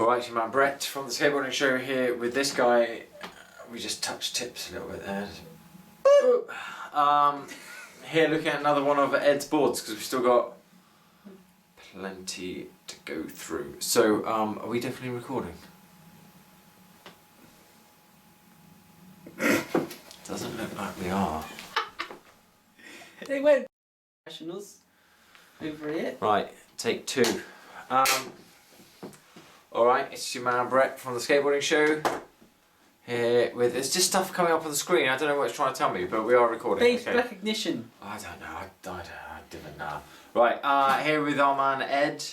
Alright, your man Brett from the Skateboarding Show here with this guy. We just touched tips a little bit there. Here looking at another one of Ed's boards because we've still got plenty to go through. So, are we definitely recording? Doesn't look like we are. They went professionals over it. Right, take two. Alright, it's your man Brett from the Skateboarding Show. Here with, there's just stuff coming up on the screen. I don't know what it's trying to tell me, but we are recording. Face okay. recognition. I don't know. I didn't know. Right, here with our man Ed.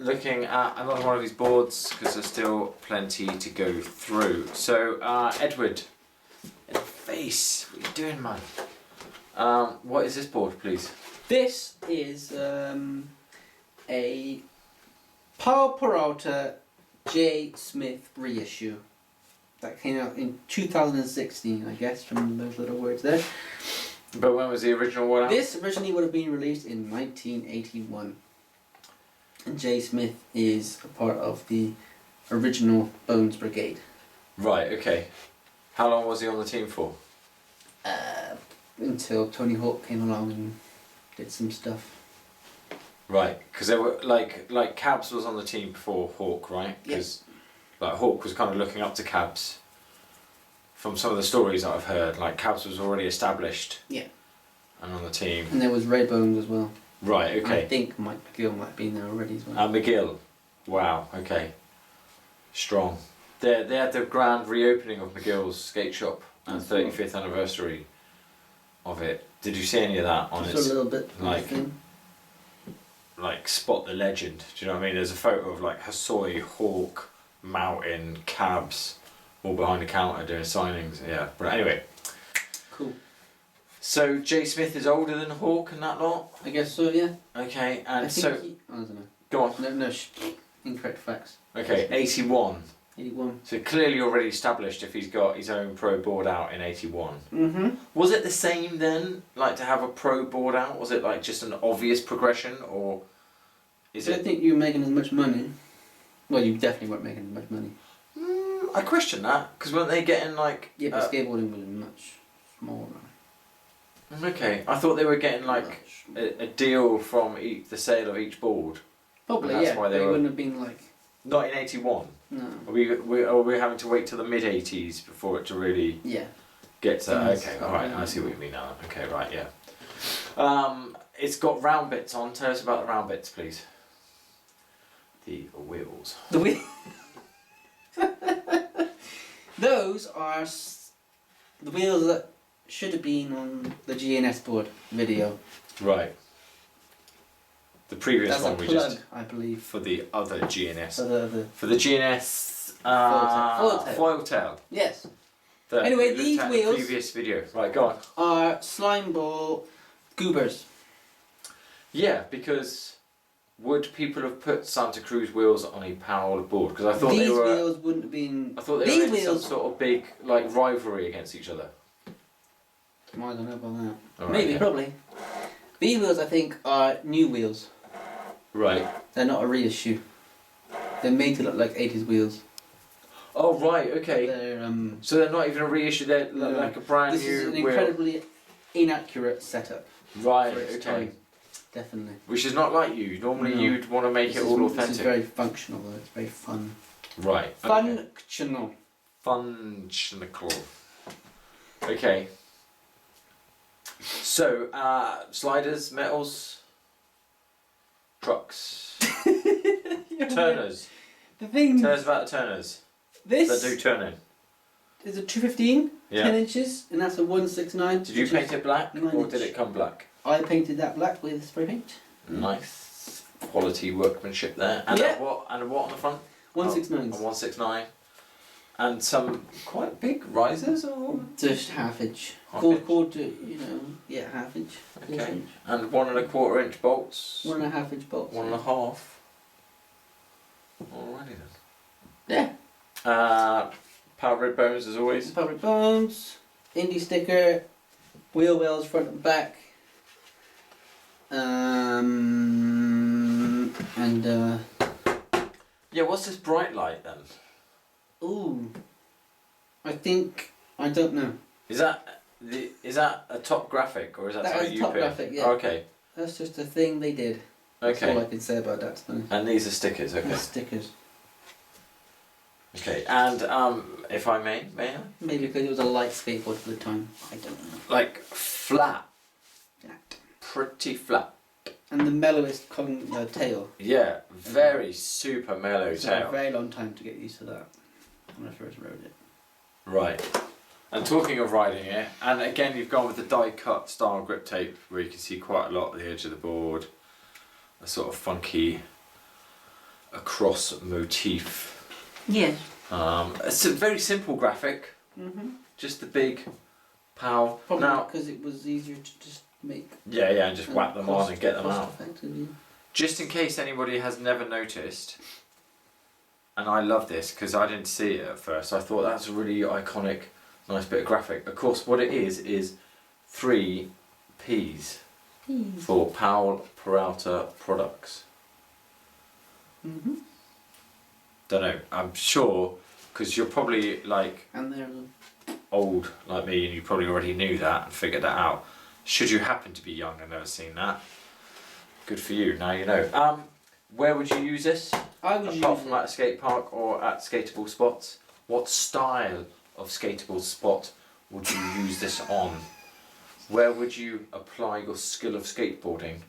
Looking at another one of his boards because there's still plenty to go through. So, Edward, in the face, what are you doing, man? What is this board, please? This is a Powell Peralta J. Smith reissue that came out in 2016, I guess, from those little words there. But when was the original one out? This originally would have been released in 1981. And J. Smith is a part of the original Bones Brigade. Right, okay. How long was he on the team for? Until Tony Hawk came along and did some stuff. Right, because there were like Cabs was on the team before Hawk, right? Because like Hawk was kind of looking up to Cabs. From some of the stories that I've heard, like Cabs was already established. Yeah. And on the team. And there was Ray Bones as well. Right, okay. I think Mike McGill might have been there already as well. McGill. Wow, okay. Strong. They had the grand reopening of McGill's skate shop and 35th anniversary of it. Did you see any of that on Just a little bit. Like spot the legend? Do you know what I mean? There's a photo of like Hosoi, Hawk, Mountain, Cabs, all behind the counter doing signings. Yeah, but anyway. Cool. So J. Smith is older than Hawk and that lot? I guess so, yeah. Okay, and I don't know. Go on. No, incorrect facts. Okay, 81. 81. So clearly already established if he's got his own pro board out in 81. Mm-hmm. Was it the same then, like to have a pro board out? Was it like just an obvious progression, or is I don't think you were making as much money. Well, you definitely weren't making as much money. I question that, because weren't they getting like... Yeah, but skateboarding was much smaller. Okay, I thought they were getting like a deal from the sale of each board. Probably, that's yeah. why they wouldn't have been like... Not in 81? No. Are we having to wait till the mid-80s before it to really... Yeah. Get to... Okay, alright, I see what you mean now. Okay, right, yeah. It's got round bits on. Tell us about the round bits, please. The wheels. The wheels? Those are the wheels that should have been on the GNS board video. Right. The previous That's one a we plug, just... I believe. For the other GNS. For the GNS... Foil tail. Yes. Anyway, these wheels... previous video. Right, go on. Are slime ball goobers. Yeah, because... Would people have put Santa Cruz wheels on a Powell board? Because I thought these they were... wheels wouldn't have been... I thought they were in some sort of big like rivalry against each other. I don't know about that. All right, Maybe, yeah. probably. These wheels, I think, are new wheels. Right. They're not a reissue. They're made to look like 80s wheels. Oh, right, okay. They're, so they're not even a reissue, they're like a brand new This is an wheel. incredibly inaccurate setup. Right, for its okay. time. Definitely. Which is not like you. Normally you'd want to make it all authentic. This is very functional though, it's very fun. Right. Okay. Functional. Functional. Okay. So, sliders, metals, trucks, turners. The thing... Tell us about the turners. This that do turning. is a 215, Yeah. 10 inches, and that's a 169. Did you paint it black, 9 or did inch. it come black? I painted that black with spray paint. Nice quality workmanship there. And Yeah. what on the front? 169. A 169. And some quite big risers, or Just half inch. Half inch. Quarter, half inch. okay. Quarter inch. And 1¼ inch bolts. 1.5 inch bolts. 1.5. Alrighty then. Yeah. Power red bones as always. Public bones, indie sticker, wheel wells front and back. And Yeah, what's this bright light then? Ooh. I don't know. Is that a top graphic or is that That something is you top picked? graphic, yeah. Okay. That's just a thing they did. That's all I Okay. can say about that, to be honest. And these are stickers, okay. They're stickers. Okay, and if I may I? Maybe because it was a light skateboard for the time. I don't know. Like flat. Flat. Pretty flat. And the mellowest tail. Yeah, very super mellow It took a tail. very long time to get used to that when I first rode it. Right. And talking of riding it, and again you've gone with the die cut style grip tape where you can see quite a lot of the edge of the board. A sort of funky across motif. Yeah. It's a very simple graphic. Just the big Powell. Probably Now, because it was easier to just make. yeah, and just whack them on and get them out. Effective, yeah. Just in case anybody has never noticed, and I love this because I didn't see it at first, I thought that's a really iconic, nice bit of graphic. Of course, what it is 3 P's for Powell Peralta products. Don't know, I'm sure, because you're probably like And they're old like me and you probably already knew that and figured that out. Should you happen to be young and never seen that, good for you, now you know. Where would you use this? I would Apart use from it. at a skate park or at skatable spots? What style of skatable spot would you use this on? Where would you apply your skill of skateboarding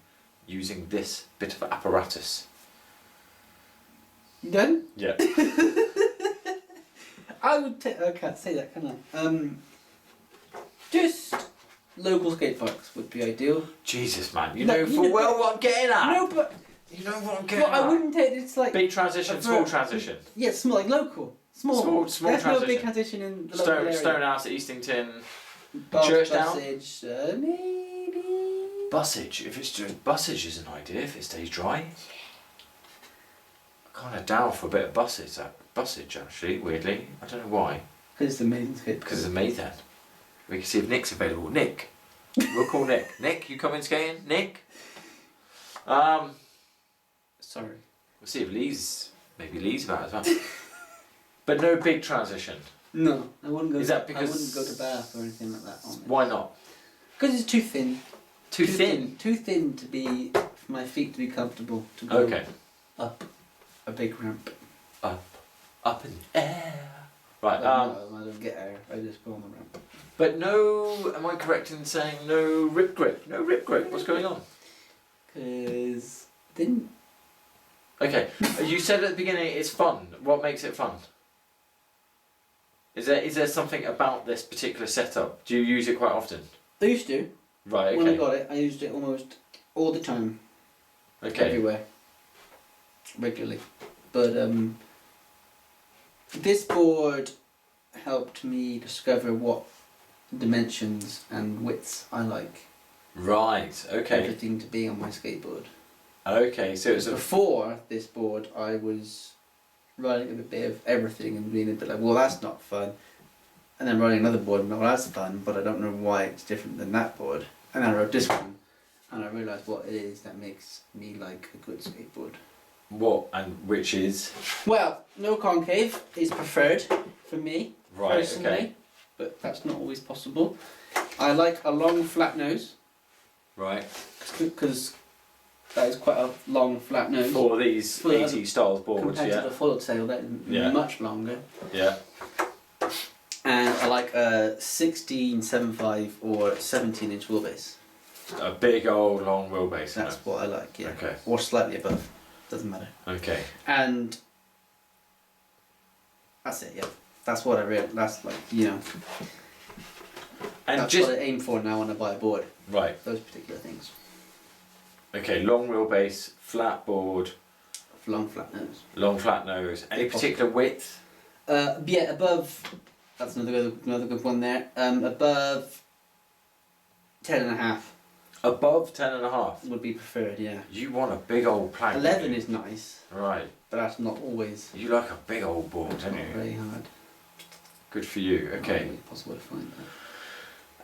using this bit of apparatus? You done? Yeah. I would take. I can't say that, can I? Just local skate parks would be ideal. Jesus, man, you No, know you full know- well what I'm getting at. No, but You know what I'm getting well, at. I wouldn't take it's like Big transition, small transition. Yeah, small, like local, small. Small There's no transition. big transition in the local area. Stonehouse at Eastington. Bus, Churchdown? Busage, maybe. Bussage. If it's just bussage is an idea. If it stays dry. Kind of down for a bit of bussage actually. Weirdly, I don't know why. Because it's amazing skate. Because it's May then. We can see if Nick's available. Nick. We'll call Nick. Nick, you coming skating? Nick. Sorry. We'll see if Lee's about as well. But no big transition. No, I wouldn't go. Is that because- I wouldn't go to Bath or anything like that on it. Why not? Because it's too thin. Too thin. Too thin to be for my feet to be comfortable to go Okay. up a big ramp. Up in the air. Right. No, I don't get air. I just go on the ramp. But no. Am I correct in saying no rip grip? No rip grip. What's going on? Because didn't. Okay. You said at the beginning it's fun. What makes it fun? Is there something about this particular setup? Do you use it quite often? I used to. Right. When I Okay. got it, I used it almost all the time. Okay. Everywhere. Regularly. But this board helped me discover what dimensions and widths I like Right. Okay. everything to be on my skateboard. Okay. So it's a Before this board, I was riding a bit of everything and being a bit like, well, that's not fun. And then riding another board and well, that's fun, but I don't know why it's different than that board. And I rode this one, and I realised what it is that makes me like a good skateboard. what and which is Well, no concave is preferred for me, right. personally, Okay. but that's not always possible. I like a long flat nose, Right. because that is quite a long flat nose. For these For the 80 styles boards, Compared to yeah. the full tail, that is Yeah. much longer. Yeah. And I like a 16.75 or 17-inch wheelbase. A big old long wheelbase. isn't That's it? what I like, yeah. Okay. Or slightly above, doesn't matter. Okay. And that's it, yeah. That's what I really, that's like, you know, And that's just what I aim for now when I buy a board. right. Those particular things. Okay. Long wheelbase, flat board, Long flat nose. long flat nose. Any If particular width? Yeah, above, that's another good one there. Above 10.5 Above 10.5. would be preferred, yeah. You want a big old plank. 11 don't you? is nice, Right. but that's not always You like a big old board, not don't you? very hard. Good for you. Not Okay. always possible to find that.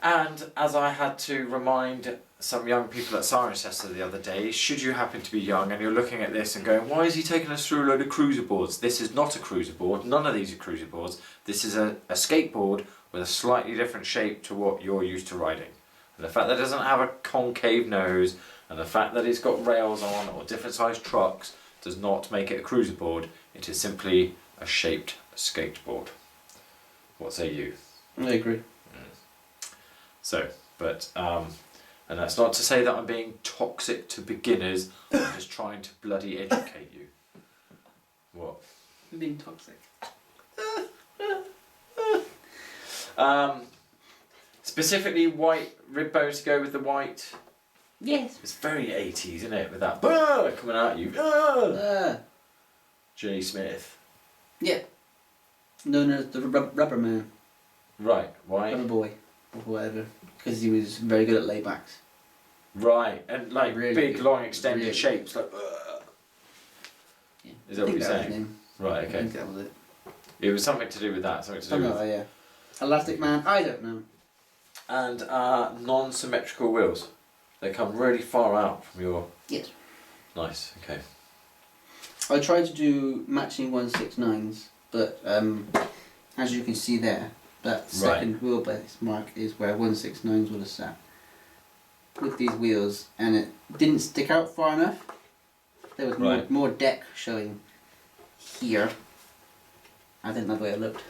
And as I had to remind some young people at Cirencester the other day, should you happen to be young and you're looking at this and going, why is he taking us through a load of cruiser boards? This is not a cruiser board, none of these are cruiser boards. This is a skateboard with a slightly different shape to what you're used to riding. And the fact that it doesn't have a concave nose and the fact that it's got rails on or different sized trucks does not make it a cruiser board. It is simply a shaped skateboard. What say you? I agree. So, but, and that's not to say that I'm being toxic to beginners, I'm just trying to bloody educate you. What? You're being toxic. Specifically white rib bones to go with the white. Yes. It's very 80s, isn't it? With that coming at you. Jay Smith. Yeah. Known as the rubber man. Right, why? Rubber boy. Or whatever. Because he was very good at laybacks. Right, and like Really big, good. long, extended Really shapes. Like, Yeah. Is that what you're saying? Was him. Right, I okay. think that was it. It was something to do with that, something to do with... Yeah. Elastic Man, I don't know. And non-symmetrical wheels. They come really far out from your... Yes. Nice, okay. I tried to do matching 169s, but as you can see there, that second wheelbase mark is where 169s would have sat with these wheels, and it didn't stick out far enough. There was more deck showing here. I didn't like the way it looked.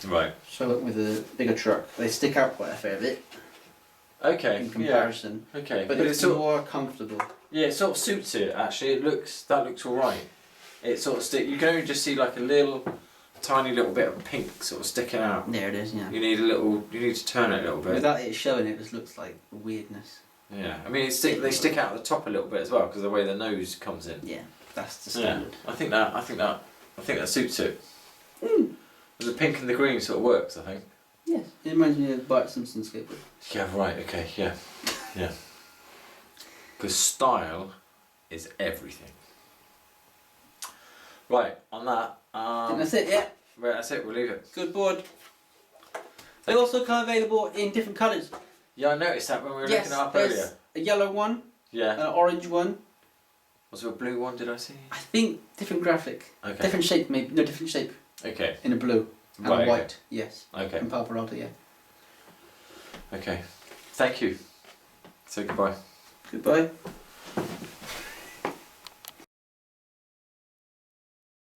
Right. So I went with a bigger truck. They stick out quite a fair bit Okay, in comparison, yeah. Okay. but it's more comfortable. Yeah, it sort of suits it actually. That looks alright. It sort of you can only just see like a tiny little bit of pink sort of sticking out. There it is, yeah. You need to turn it a little bit. Without it showing, it just looks like weirdness. Yeah, I mean they stick out at the top a little bit as well because of the way the nose comes in. Yeah, that's the standard. Yeah, I think that suits it. The pink and the green sort of works, I think. Yes, it reminds me of Bart Simpson's skateboard. Yeah, right, okay, yeah. Yeah. Because style is everything. Right, on that. I think that's it, yeah. Right, that's it, we'll leave it. Good board. They're also come available in different colours. Yeah, I noticed that when we were looking it up earlier. A yellow one, Yeah. an orange one. Was there a blue one, did I see? I think different graphic. Okay. Different shape, maybe. No, different shape. Okay. In a blue. And Right, a white, okay. yes. Okay. And Powell Peralta, yeah. Okay. Thank you. Say goodbye. Goodbye.